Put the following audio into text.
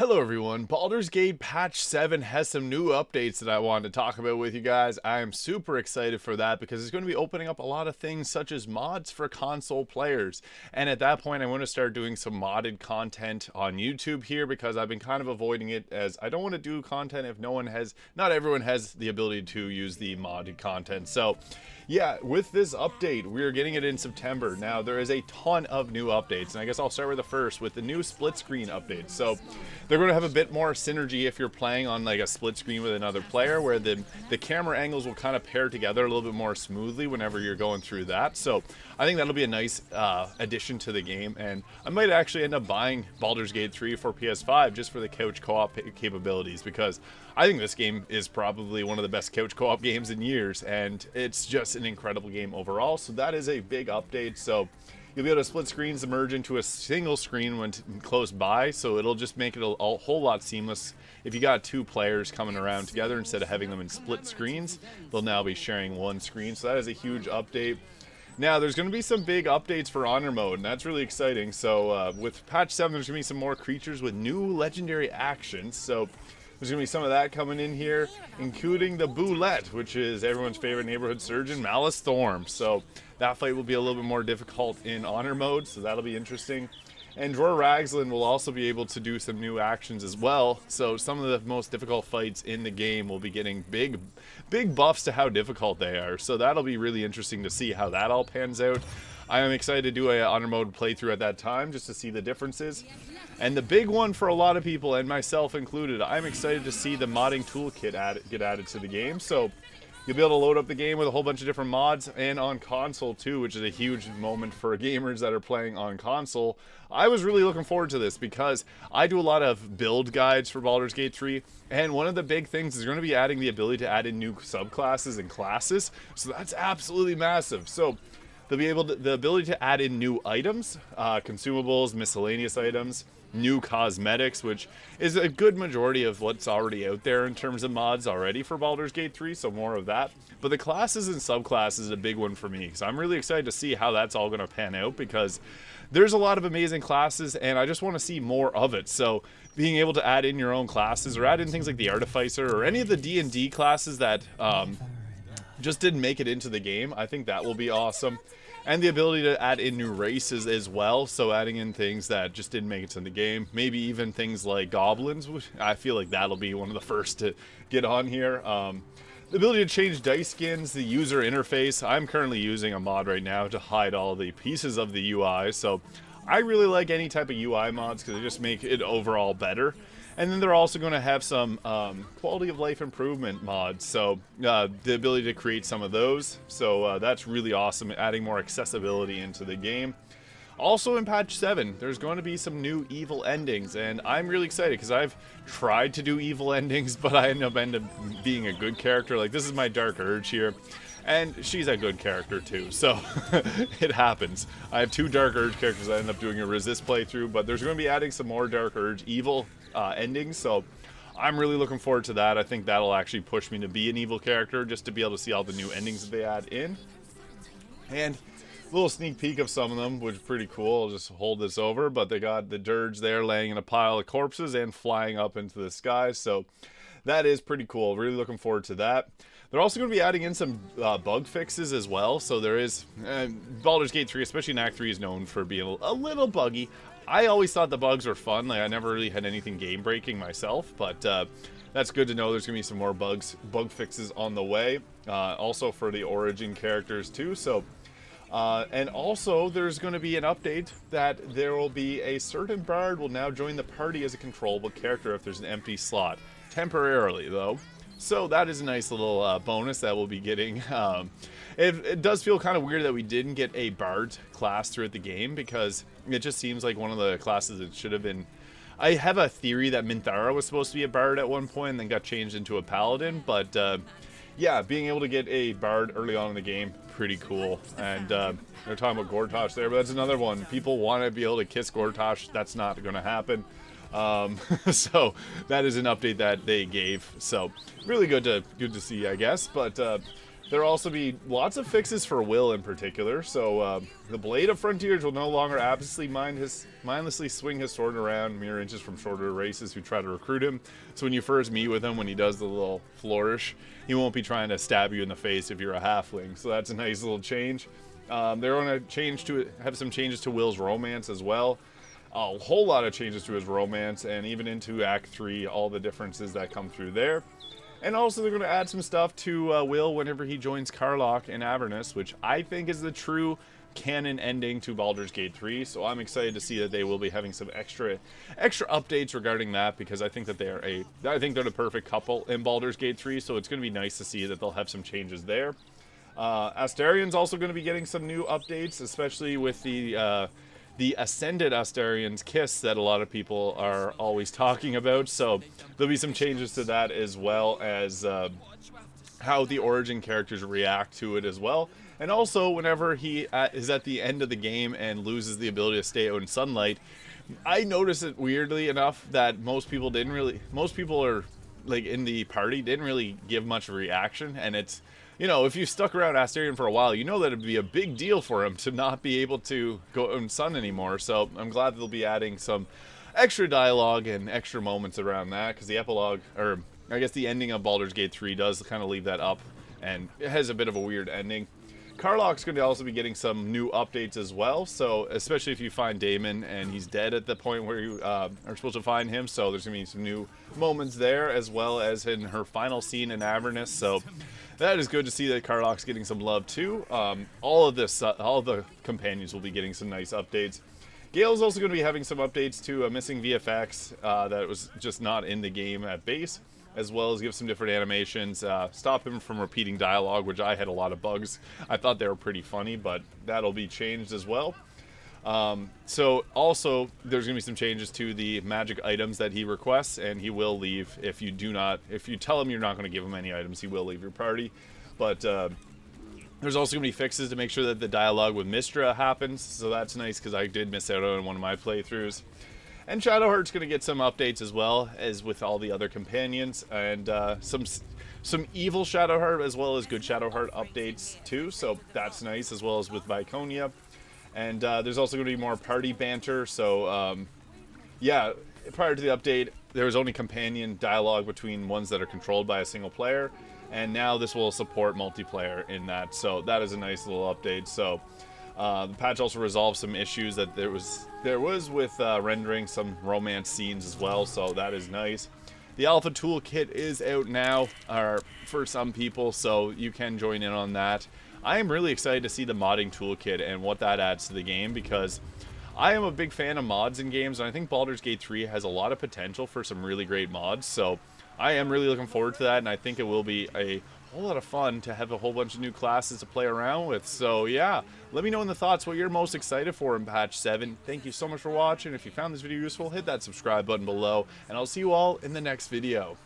Hello everyone, Baldur's Gate patch 7 has some new updates that I wanted to talk about with you guys. I am super excited for that because it's going to be opening up a lot of things such as mods for console players. And at that point I want to start doing some modded content on YouTube here because I've been kind of avoiding it, as I don't want to do content if not everyone has the ability to use the modded content. So yeah, with this update, we're getting it in September. Now, there is a ton of new updates, and I guess I'll start with the first, with the new split screen update. So, they're going to have a bit more synergy if you're playing on like a split screen with another player, where the camera angles will kind of pair together a little bit more smoothly whenever you're going through that. So, I think that'll be a nice addition to the game, and I might actually end up buying Baldur's Gate 3 for PS5 just for the couch co-op capabilities, because I think this game is probably one of the best couch co-op games in years, and it's just an incredible game overall. So that is a big update. So you'll be able to split screens and merge into a single screen when close by, so it'll just make it a whole lot seamless. If you got two players coming around together, instead of having them in split screens, they'll now be sharing one screen. So that is a huge update. Now, there's going to be some big updates for Honor Mode, and that's really exciting. So with patch 7, there's going to be some more creatures with new legendary actions. So there's going to be some of that coming in here, including the Boulette, which is everyone's favorite neighborhood surgeon, Malice Thorm. So that fight will be a little bit more difficult in Honor Mode, so that'll be interesting. And Dror Ragzlin will also be able to do some new actions as well. So some of the most difficult fights in the game will be getting big buffs to how difficult they are. So that'll be really interesting to see how that all pans out. I am excited to do a Honor Mode playthrough at that time just to see the differences. And the big one for a lot of people, and myself included, I'm excited to see the modding toolkit get added to the game. So you'll be able to load up the game with a whole bunch of different mods, and on console too, which is a huge moment for gamers that are playing on console. I was really looking forward to this because I do a lot of build guides for Baldur's Gate 3, and one of the big things is going to be adding the ability to add in new subclasses and classes. So that's absolutely massive. So they'll be able to, the ability to add in new items, consumables, miscellaneous items, new cosmetics, which is a good majority of what's already out there in terms of mods already for Baldur's Gate 3, so more of that. But the classes and subclasses is a big one for me, because I'm really excited to see how that's all going to pan out, because there's a lot of amazing classes, and I just want to see more of it. So being able to add in your own classes, or add in things like the Artificer, or any of the D&D classes that just didn't make it into the game, I think that will be awesome. And the ability to add in new races as well, so adding in things that just didn't make it to the game. Maybe even things like goblins, which I feel like that'll be one of the first to get on here. The ability to change dice skins, the user interface. I'm currently using a mod right now to hide all the pieces of the UI, so I really like any type of UI mods because they just make it overall better. And then they're also going to have some quality of life improvement mods, so the ability to create some of those. So that's really awesome, adding more accessibility into the game. Also in patch 7, there's going to be some new evil endings, and I'm really excited because I've tried to do evil endings, but I end up being a good character. Like, this is my Dark Urge here, and she's a good character too, so it happens. I have two Dark Urge characters I end up doing a resist playthrough, but there's going to be adding some more Dark Urge evil endings, so I'm really looking forward to that. I think that'll actually push me to be an evil character, just to be able to see all the new endings that they add in. And a little sneak peek of some of them, which is pretty cool. I'll just hold this over, but they got the Dirge there laying in a pile of corpses and flying up into the sky, so that is pretty cool. Really looking forward to that. They're also going to be adding in some bug fixes as well, so there is Baldur's Gate 3, especially in Act 3, is known for being a little buggy. I always thought the bugs were fun. Like, I never really had anything game breaking myself, but that's good to know. There's gonna be some more bug fixes on the way, also for the origin characters too. So and also there's going to be an update that there will be a certain bard will now join the party as a controllable character if there's an empty slot, temporarily though. So that is a nice little bonus that we'll be getting. It does feel kind of weird that we didn't get a bard class throughout the game, because it just seems like one of the classes that should have been. I have a theory that Minthara was supposed to be a bard at one point and then got changed into a paladin, but yeah, being able to get a bard early on in the game, pretty cool. And they're talking about Gortosh there, but that's another one. People want to be able to kiss Gortosh. That's not going to happen. So that is an update that they gave. So really good to see, I guess. But There'll also be lots of fixes for Will in particular. So the Blade of Frontiers will no longer mindlessly swing his sword around mere inches from shorter races who try to recruit him. So when you first meet with him, when he does the little flourish, he won't be trying to stab you in the face if you're a halfling. So that's a nice little change. They're going to have some changes to Will's romance as well. A whole lot of changes to his romance, and even into Act 3, all the differences that come through there. And also they're going to add some stuff to Will whenever he joins Karlach in Avernus, which I think is the true canon ending to Baldur's Gate 3. So I'm excited to see that they will be having some extra updates regarding that, because I think that they're the perfect couple in Baldur's Gate 3. So it's going to be nice to see that they'll have some changes there. Astarion's also going to be getting some new updates, especially with the Ascended Astarion's Kiss that a lot of people are always talking about. So there'll be some changes to that, as well as how the origin characters react to it as well. And also, whenever he is at the end of the game and loses the ability to stay out in sunlight, I noticed it weirdly enough that most people are like in the party didn't really give much of a reaction. And it's, you know, if you stuck around Astarion for a while, you know that it'd be a big deal for him to not be able to go out in sun anymore. So I'm glad they'll be adding some extra dialogue and extra moments around that, because the epilogue, or I guess the ending of Baldur's Gate 3 does kind of leave that up, and it has a bit of a weird ending. Karlach's going to also be getting some new updates as well, so especially if you find Daemon and he's dead at the point where you are supposed to find him, so there's going to be some new moments there, as well as in her final scene in Avernus. So that is good to see that Karlach's getting some love too. All the companions will be getting some nice updates. Gale's also going to be having some updates to missing VFX that was just not in the game at base, as well as give some different animations, stop him from repeating dialogue, which I had a lot of bugs. I thought they were pretty funny, but that'll be changed as well. So also there's going to be some changes to the magic items that he requests, and he will leave if you tell him you're not going to give him any items, he will leave your party. But there's also going to be fixes to make sure that the dialogue with Mystra happens, so that's nice, because I did miss out on one of my playthroughs. And Shadowheart's going to get some updates as well as with all the other companions, and some evil Shadowheart as well as good Shadowheart updates too, so that's nice, as well as with Viconia. And there's also going to be more party banter, so yeah, prior to the update there was only companion dialogue between ones that are controlled by a single player, and now this will support multiplayer in that, so that is a nice little update. So the patch also resolved some issues that there was with rendering some romance scenes as well, so that is nice. The alpha toolkit is out now for some people, so you can join in on that. I am really excited to see the modding toolkit and what that adds to the game, because I am a big fan of mods in games, and I think Baldur's Gate 3 has a lot of potential for some really great mods, so I am really looking forward to that, and I think it will be a whole lot of fun to have a whole bunch of new classes to play around with. So yeah, let me know in the thoughts what you're most excited for in patch 7. Thank you so much for watching. If you found this video useful, hit that subscribe button below, and I'll see you all in the next video.